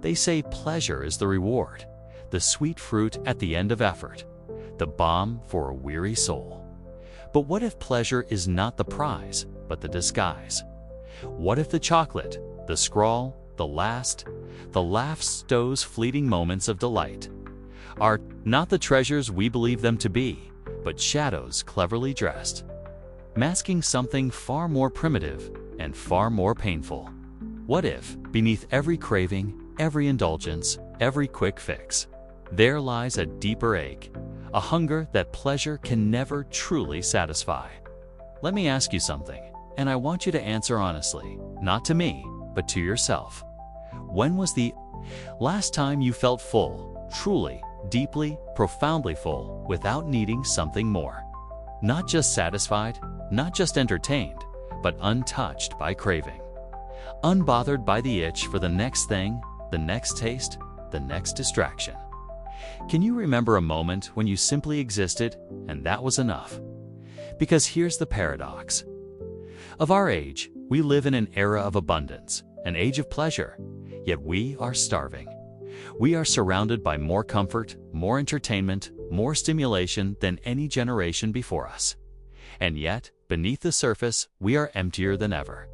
They say pleasure is the reward, the sweet fruit at the end of effort, the balm for a weary soul. But what if pleasure is not the prize, but the disguise? What if the chocolate, the scrawl, the laugh stows fleeting moments of delight are not the treasures we believe them to be, but shadows cleverly dressed, masking something far more primitive and far more painful? What if, beneath every craving, every indulgence, every quick fix, there lies a deeper ache, a hunger that pleasure can never truly satisfy? Let me ask you something, and I want you to answer honestly, not to me, but to yourself. When was the last time you felt full, truly, deeply, profoundly full, without needing something more? Not just satisfied, not just entertained, but untouched by craving. Unbothered by the itch for the next thing, the next taste, the next distraction. Can you remember a moment when you simply existed and that was enough? Because here's the paradox. Of our age, we live in an era of abundance, an age of pleasure, yet we are starving. We are surrounded by more comfort, more entertainment, more stimulation than any generation before us. And yet, beneath the surface, we are emptier than ever.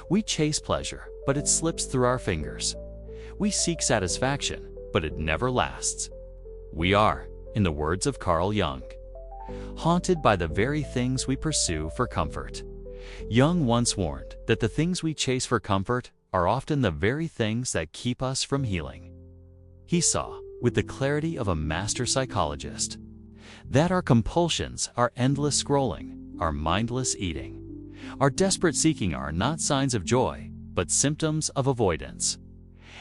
We chase pleasure, but it slips through our fingers. We seek satisfaction, but it never lasts. We are, in the words of Carl Jung, haunted by the very things we pursue for comfort. Jung once warned that the things we chase for comfort are often the very things that keep us from healing. He saw, with the clarity of a master psychologist, that our compulsions, our endless scrolling, our mindless eating, our desperate seeking are not signs of joy, but symptoms of avoidance.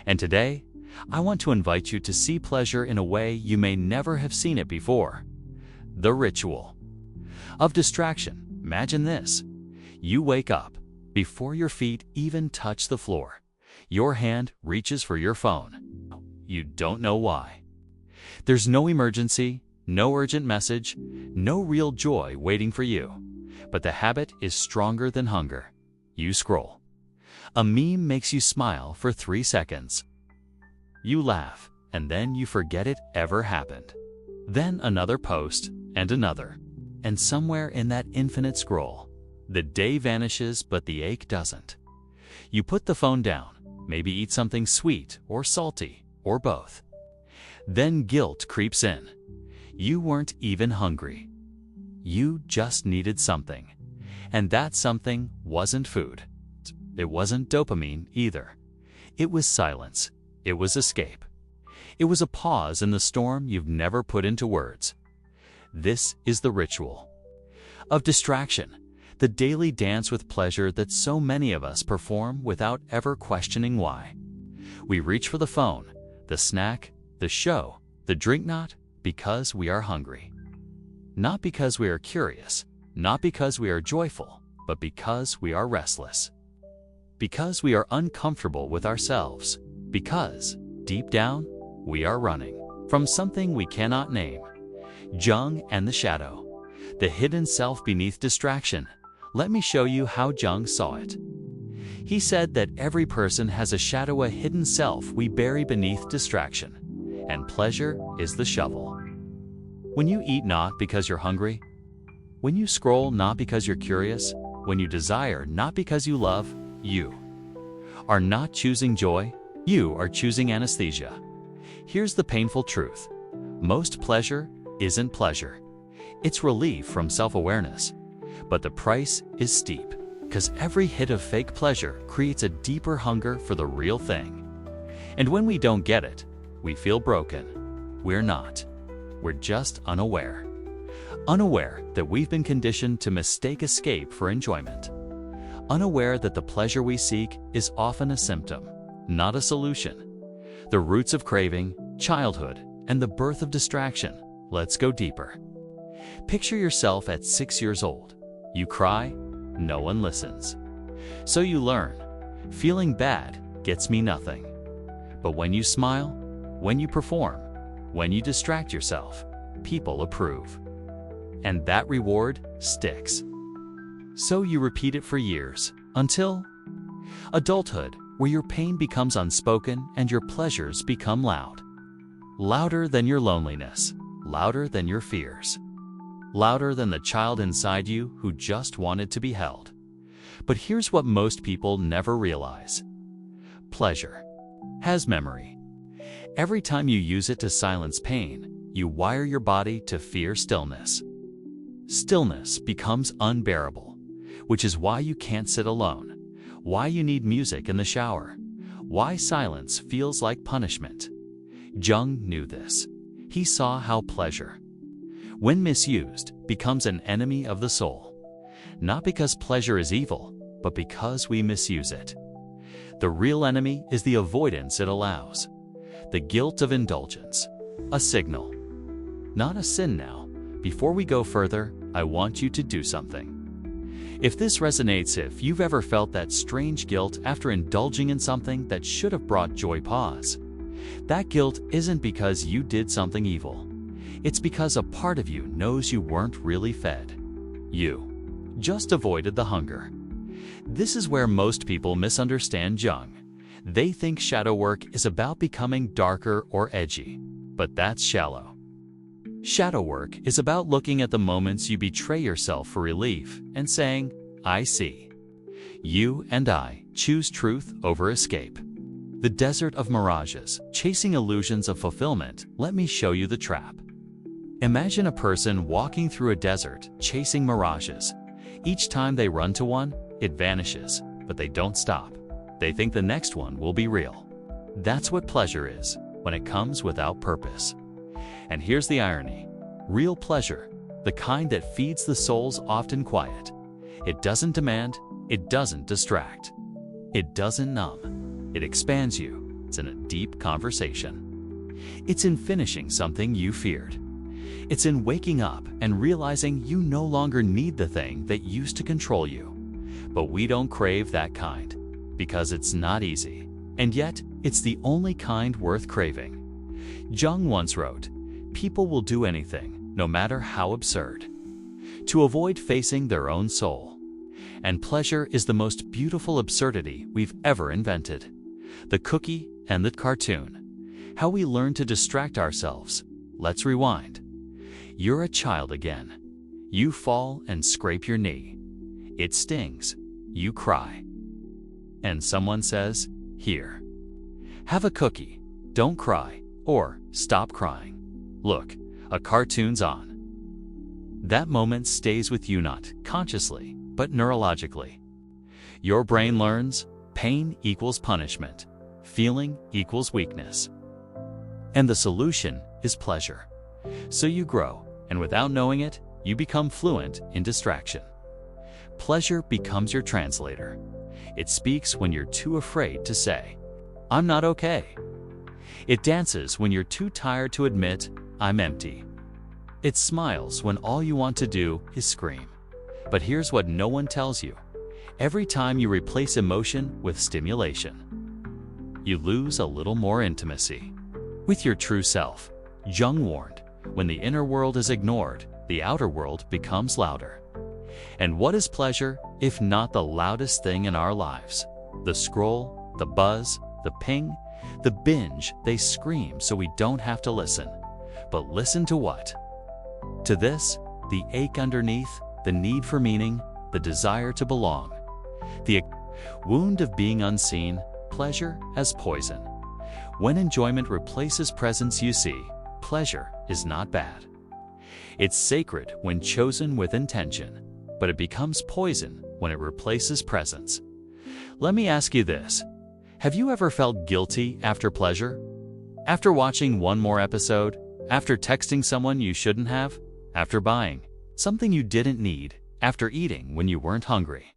And today, I want to invite you to see pleasure in a way you may never have seen it before. The ritual of distraction. Imagine this. You wake up. Before your feet even touch the floor, your hand reaches for your phone. You don't know why. There's no emergency, no urgent message, no real joy waiting for you. But the habit is stronger than hunger. You scroll. A meme makes you smile for 3 seconds. You laugh, and then you forget it ever happened. Then another post, and another. And somewhere in that infinite scroll, the day vanishes but the ache doesn't. You put the phone down, maybe eat something sweet or salty, or both. Then guilt creeps in. You weren't even hungry. You just needed something. And that something wasn't food. It wasn't dopamine either. It was silence. It was escape. It was a pause in the storm you've never put into words. This is the ritual of distraction, the daily dance with pleasure that so many of us perform without ever questioning why. We reach for the phone, the snack, the show, the drink, not because we are hungry. Not because we are curious, not because we are joyful, but because we are restless. Because we are uncomfortable with ourselves. Because, deep down, we are running from something we cannot name. Jung and the shadow, the hidden self beneath distraction. Let me show you how Jung saw it. He said that every person has a shadow, a hidden self we bury beneath distraction, and pleasure is the shovel. When you eat not because you're hungry, when you scroll not because you're curious, when you desire not because you love, you are not choosing joy, you are choosing anesthesia. Here's the painful truth. Most pleasure isn't pleasure. It's relief from self-awareness. But the price is steep, because every hit of fake pleasure creates a deeper hunger for the real thing. And when we don't get it, we feel broken. We're not. We're just unaware. Unaware that we've been conditioned to mistake escape for enjoyment. Unaware that the pleasure we seek is often a symptom, not a solution. The roots of craving, childhood, and the birth of distraction. Let's go deeper. Picture yourself at 6 years old. You cry, no one listens. So you learn, feeling bad gets me nothing. But when you smile, when you perform, when you distract yourself, people approve. And that reward sticks. So you repeat it for years, until adulthood, where your pain becomes unspoken and your pleasures become loud. Louder than your loneliness, louder than your fears, louder than the child inside you who just wanted to be held. But here's what most people never realize. Pleasure has memory. Every time you use it to silence pain, you wire your body to fear stillness. Stillness becomes unbearable, which is why you can't sit alone, why you need music in the shower, why silence feels like punishment. Jung knew this. He saw how pleasure, when misused, becomes an enemy of the soul. Not because pleasure is evil, but because we misuse it. The real enemy is the avoidance it allows. The guilt of indulgence. A signal, not a sin now. Before we go further, I want you to do something. If this resonates, if you've ever felt that strange guilt after indulging in something that should have brought joy, pause. That guilt isn't because you did something evil. It's because a part of you knows you weren't really fed. You just avoided the hunger. This is where most people misunderstand Jung. They think shadow work is about becoming darker or edgy, but that's shallow. Shadow work is about looking at the moments you betray yourself for relief and saying, I see. You and I choose truth over escape. The desert of mirages, chasing illusions of fulfillment. Let me show you the trap. Imagine a person walking through a desert, chasing mirages. Each time they run to one, it vanishes, but they don't stop. They think the next one will be real. That's what pleasure is, when it comes without purpose. And here's the irony. Real pleasure, the kind that feeds the soul's often quiet. It doesn't demand, it doesn't distract. It doesn't numb. It expands you. It's in a deep conversation. It's in finishing something you feared. It's in waking up and realizing you no longer need the thing that used to control you. But we don't crave that kind, because it's not easy. And yet, it's the only kind worth craving. Jung once wrote, people will do anything, no matter how absurd, to avoid facing their own soul. And pleasure is the most beautiful absurdity we've ever invented. The cookie and the cartoon. How we learn to distract ourselves. Let's rewind. You're a child again. You fall and scrape your knee. It stings. You cry. And someone says, here. Have a cookie. Don't cry. Or stop crying. Look, a cartoon's on. That moment stays with you not consciously, but neurologically. Your brain learns pain equals punishment. Feeling equals weakness. And the solution is pleasure. So you grow, and without knowing it, you become fluent in distraction. Pleasure becomes your translator. It speaks when you're too afraid to say, I'm not okay. It dances when you're too tired to admit, I'm empty. It smiles when all you want to do is scream. But here's what no one tells you. Every time you replace emotion with stimulation, you lose a little more intimacy with your true self. Jung warned, when the inner world is ignored, the outer world becomes louder. And what is pleasure, if not the loudest thing in our lives? The scroll, the buzz, the ping, the binge. They scream so we don't have to listen. But listen to what? To this, the ache underneath, the need for meaning, the desire to belong. The wound of being unseen, pleasure as poison. When enjoyment replaces presence, you see, pleasure is not bad. It's sacred when chosen with intention, but it becomes poison when it replaces presence. Let me ask you this. Have you ever felt guilty after pleasure? After watching one more episode? After texting someone you shouldn't have? After buying something you didn't need? After eating when you weren't hungry?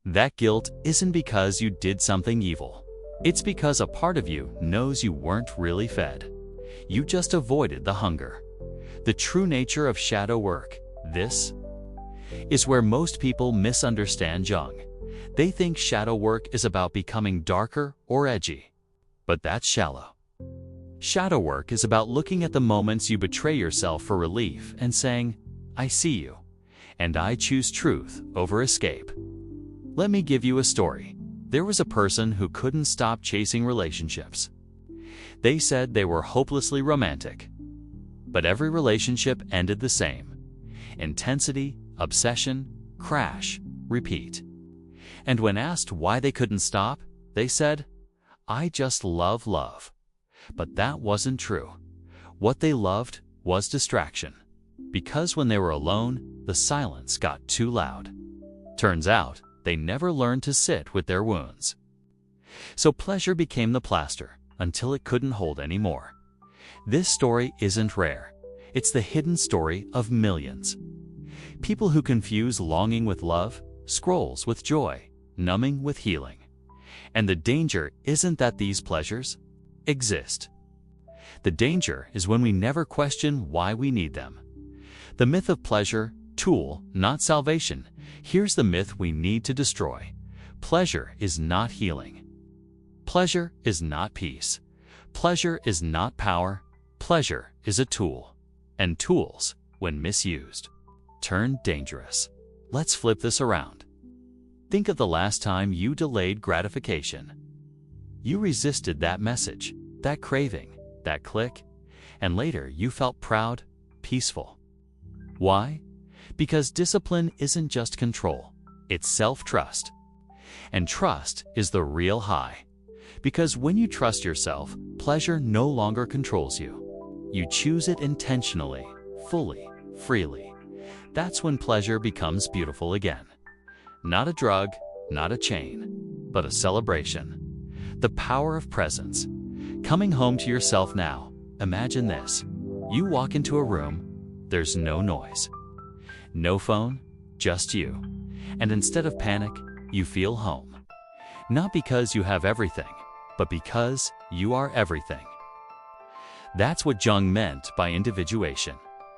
That guilt isn't because you did something evil. It's because a part of you knows you weren't really fed. You just avoided the hunger. The true nature of shadow work. This is where most people misunderstand Jung. They think shadow work is about becoming darker or edgy. But that's shallow. Shadow work is about looking at the moments you betray yourself for relief and saying, I see you, and I choose truth over escape. Let me give you a story. There was a person who couldn't stop chasing relationships. They said they were hopelessly romantic. But every relationship ended the same. Intensity, obsession, crash, repeat. And when asked why they couldn't stop, they said, "I just love love." But that wasn't true. What they loved was distraction. Because when they were alone, the silence got too loud. Turns out, they never learned to sit with their wounds. So pleasure became the plaster until it couldn't hold anymore. This story isn't rare. It's the hidden story of millions. People who confuse longing with love, scrolls with joy, numbing with healing. And the danger isn't that these pleasures exist. The danger is when we never question why we need them. The myth of pleasure, tool, not salvation. Here's the myth we need to destroy. Pleasure is not healing. Pleasure is not peace. Pleasure is not power. Pleasure is a tool. And tools, when misused, turn dangerous. Let's flip this around. Think of the last time you delayed gratification. You resisted that message, that craving, that click, and later you felt proud, peaceful. Why? Because discipline isn't just control, it's self-trust. And trust is the real high. Because when you trust yourself, pleasure no longer controls you. You choose it intentionally, fully, freely. That's when pleasure becomes beautiful again. Not a drug, not a chain, but a celebration. The power of presence. Coming home to yourself now. Imagine this. You walk into a room, there's no noise. No phone, just you. And instead of panic, you feel home. Not because you have everything, but because you are everything. That's what Jung meant by individuation.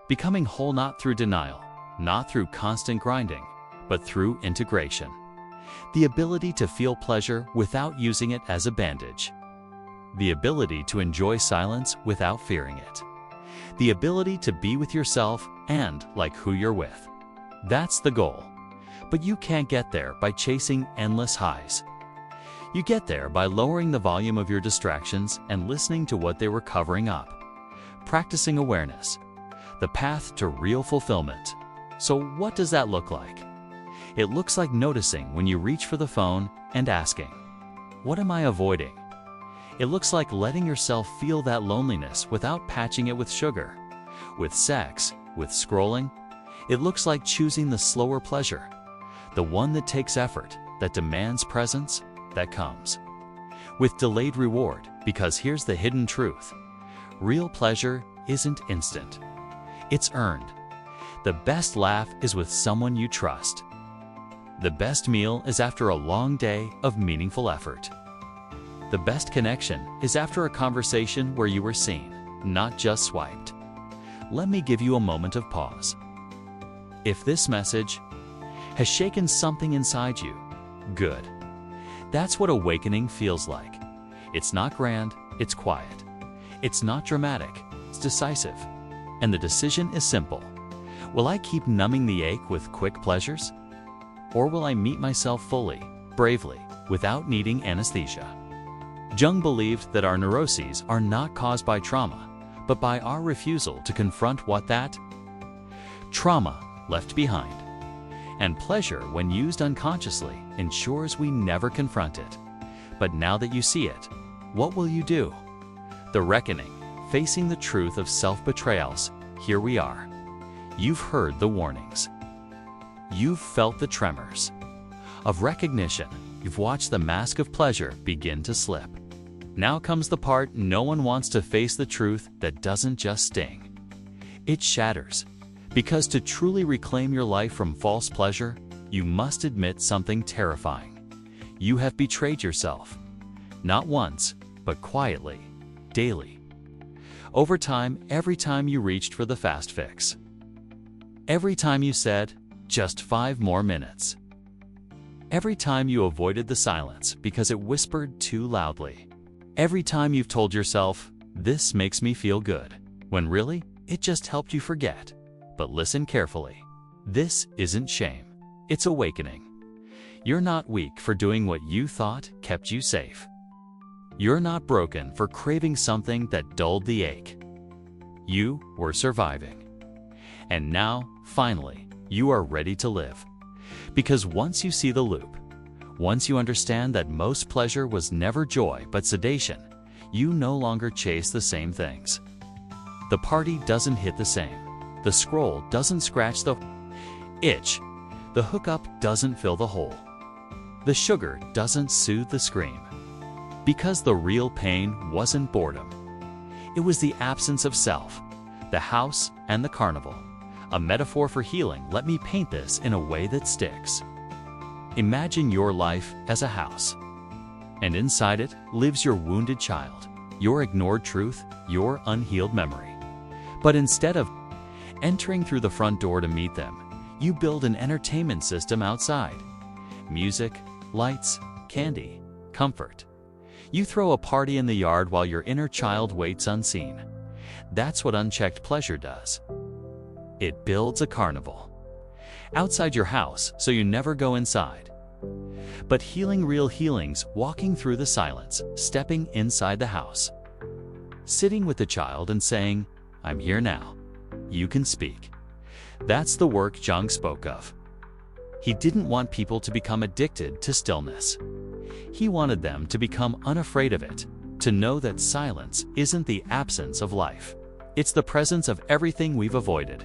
Becoming whole not through denial, not through constant grinding, but through integration. The ability to feel pleasure without using it as a bandage. The ability to enjoy silence without fearing it. The ability to be with yourself and like who you're with. That's the goal. But you can't get there by chasing endless highs. You get there by lowering the volume of your distractions and listening to what they were covering up. Practicing awareness. The path to real fulfillment. So what does that look like? It looks like noticing when you reach for the phone and asking, "What am I avoiding?" It looks like letting yourself feel that loneliness without patching it with sugar, with sex, with scrolling. It looks like choosing the slower pleasure, the one that takes effort, that demands presence, that comes with delayed reward. Because here's the hidden truth. Real pleasure isn't instant. It's earned. The best laugh is with someone you trust. The best meal is after a long day of meaningful effort. The best connection is after a conversation where you were seen, not just swiped. Let me give you a moment of pause. If this message has shaken something inside you, good. That's what awakening feels like. It's not grand, it's quiet. It's not dramatic, it's decisive. And the decision is simple. Will I keep numbing the ache with quick pleasures? Or will I meet myself fully, bravely, without needing anesthesia? Jung believed that our neuroses are not caused by trauma, but by our refusal to confront what that trauma left behind. And pleasure, when used unconsciously, ensures we never confront it. But now that you see it, what will you do? The reckoning, facing the truth of self-betrayals, here we are. You've heard the warnings. You've felt the tremors of recognition. You've watched the mask of pleasure begin to slip. Now comes the part no one wants to face, the truth that doesn't just sting. It shatters. Because to truly reclaim your life from false pleasure, you must admit something terrifying. You have betrayed yourself. Not once, but quietly, daily. Over time, every time you reached for the fast fix. Every time you said, "Just 5 more minutes." Every time you avoided the silence because it whispered too loudly. Every time you've told yourself, "This makes me feel good," when really, it just helped you forget. But listen carefully. This isn't shame. It's awakening. You're not weak for doing what you thought kept you safe. You're not broken for craving something that dulled the ache. You were surviving. And now, finally, you are ready to live. Because once you see the loop, once you understand that most pleasure was never joy but sedation, you no longer chase the same things. The party doesn't hit the same. The scroll doesn't scratch the itch. The hookup doesn't fill the hole. The sugar doesn't soothe the scream. Because the real pain wasn't boredom. It was the absence of self, the house and the carnival. A metaphor for healing. Let me paint this in a way that sticks. Imagine your life as a house. And inside it lives your wounded child, your ignored truth, your unhealed memory. But instead of entering through the front door to meet them, you build an entertainment system outside. Music, lights, candy, comfort. You throw a party in the yard while your inner child waits unseen. That's what unchecked pleasure does. It builds a carnival outside your house so you never go inside. But healing, real healings, walking through the silence, stepping inside the house, sitting with the child and saying, "I'm here now. You can speak." That's the work Jung spoke of. He didn't want people to become addicted to stillness. He wanted them to become unafraid of it, to know that silence isn't the absence of life. It's the presence of everything we've avoided.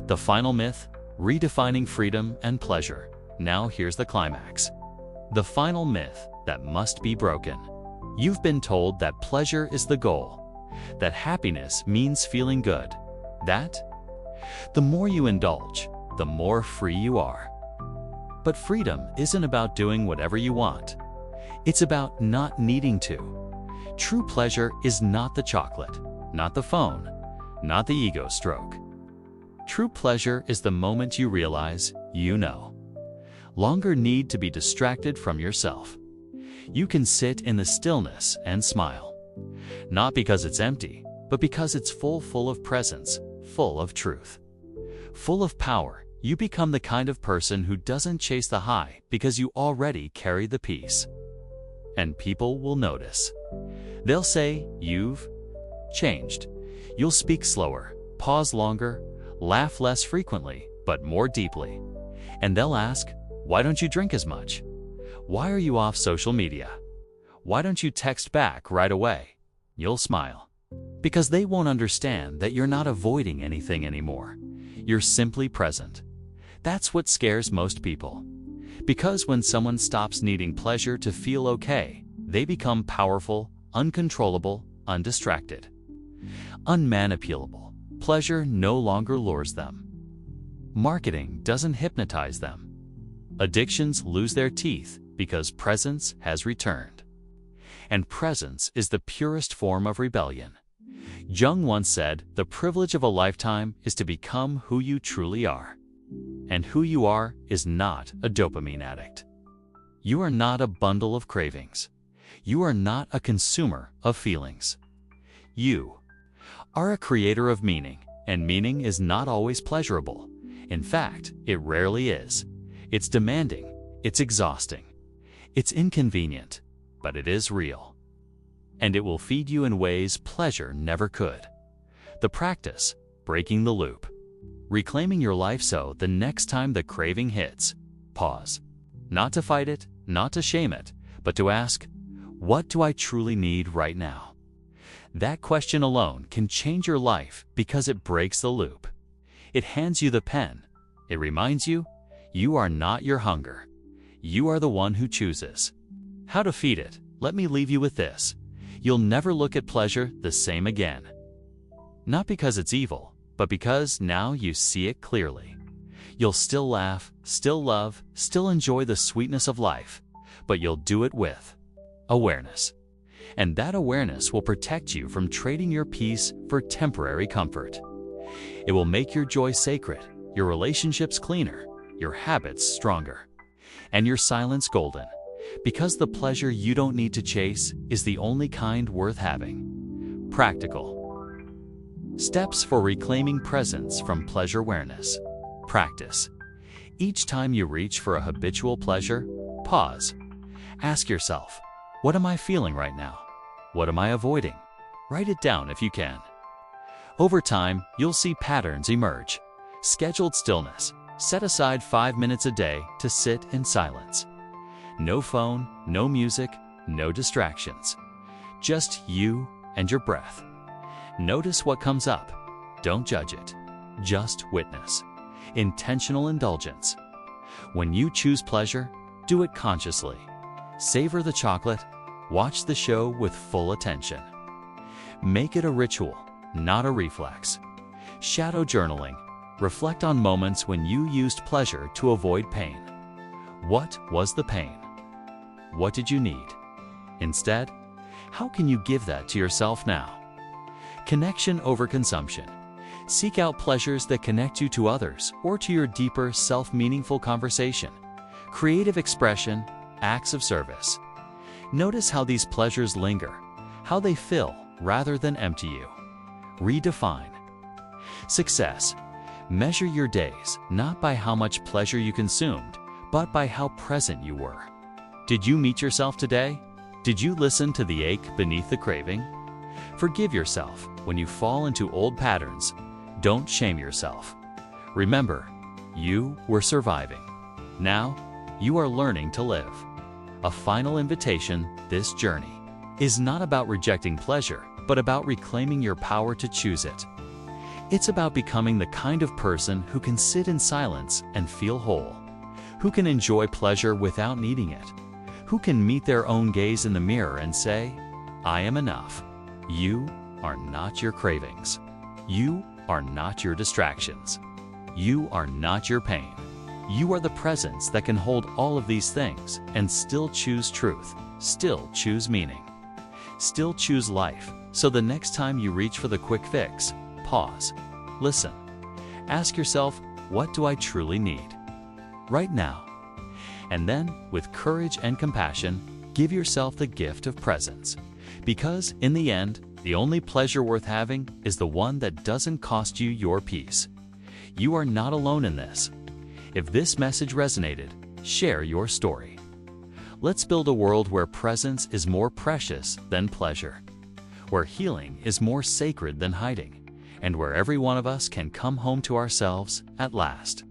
The final myth, redefining freedom and pleasure. Now here's the climax. The final myth that must be broken. You've been told that pleasure is the goal, that happiness means feeling good, that the more you indulge, the more free you are. But freedom isn't about doing whatever you want. It's about not needing to. True pleasure is not the chocolate, not the phone, not the ego stroke. True pleasure is the moment you realize you no longer need to be distracted from yourself. You can sit in the stillness and smile. Not because it's empty, but because it's full of presence, full of truth, full of power. You become the kind of person who doesn't chase the high because you already carry the peace. And people will notice. They'll say, "You've changed." You'll speak slower, pause longer, laugh less frequently, but more deeply. And they'll ask, "Why don't you drink as much? Why are you off social media? Why don't you text back right away?" You'll smile. Because they won't understand that you're not avoiding anything anymore. You're simply present. That's what scares most people. Because when someone stops needing pleasure to feel okay, they become powerful, uncontrollable, undistracted, unmanipulable. Pleasure no longer lures them. Marketing doesn't hypnotize them. Addictions lose their teeth because presence has returned. And presence is the purest form of rebellion. Jung once said, "The privilege of a lifetime is to become who you truly are." And who you are is not a dopamine addict. You are not a bundle of cravings. You are not a consumer of feelings. You are a creator of meaning, and meaning is not always pleasurable. In fact, it rarely is. It's demanding, it's exhausting, it's inconvenient, but it is real. And it will feed you in ways pleasure never could. The practice, breaking the loop. Reclaiming your life so the next time the craving hits, pause. Not to fight it, not to shame it, but to ask, what do I truly need right now? That question alone can change your life because it breaks the loop. It hands you the pen. It reminds you, you are not your hunger. You are the one who chooses how to feed it. Let me leave you with this. You'll never look at pleasure the same again. Not because it's evil, but because now you see it clearly. You'll still laugh, still love, still enjoy the sweetness of life, but you'll do it with awareness. And that awareness will protect you from trading your peace for temporary comfort. It will make your joy sacred, your relationships cleaner, your habits stronger, and your silence golden, because the pleasure you don't need to chase is the only kind worth having. Practical steps for reclaiming presence from pleasure awareness. Practice. Each time you reach for a habitual pleasure, Pause. Ask yourself, what am I feeling right now? What am I avoiding? Write it down if you can. Over time, you'll see patterns emerge. Scheduled stillness. Set aside 5 minutes a day to sit in silence. No phone, no music, no distractions. Just you and your breath. Notice what comes up. Don't judge it. Just witness. Intentional indulgence. When you choose pleasure, do it consciously. Savor the chocolate. Watch the show with full attention. Make it a ritual, not a reflex. Shadow journaling. Reflect on moments when you used pleasure to avoid pain. What was the pain? What did you need? Instead, how can you give that to yourself now? Connection over consumption. Seek out pleasures that connect you to others or to your deeper, self-meaningful conversation. Creative expression, acts of service. Notice how these pleasures linger, how they fill rather than empty you. Redefine. Success. Measure your days not by how much pleasure you consumed, but by how present you were. Did you meet yourself today? Did you listen to the ache beneath the craving? Forgive yourself when you fall into old patterns. Don't shame yourself. Remember, you were surviving. Now, you are learning to live. A final invitation: this journey is not about rejecting pleasure, but about reclaiming your power to choose it. It's about becoming the kind of person who can sit in silence and feel whole, who can enjoy pleasure without needing it, who can meet their own gaze in the mirror and say, I am enough. You are not your cravings. You are not your distractions. You are not your pain. You are the presence that can hold all of these things and still choose truth, still choose meaning, still choose life. So the next time you reach for the quick fix, pause, listen, ask yourself, what do I truly need right now? And then, with courage and compassion, give yourself the gift of presence. Because in the end, the only pleasure worth having is the one that doesn't cost you your peace. You are not alone in this. If this message resonated, share your story. Let's build a world where presence is more precious than pleasure, where healing is more sacred than hiding, and where every one of us can come home to ourselves at last.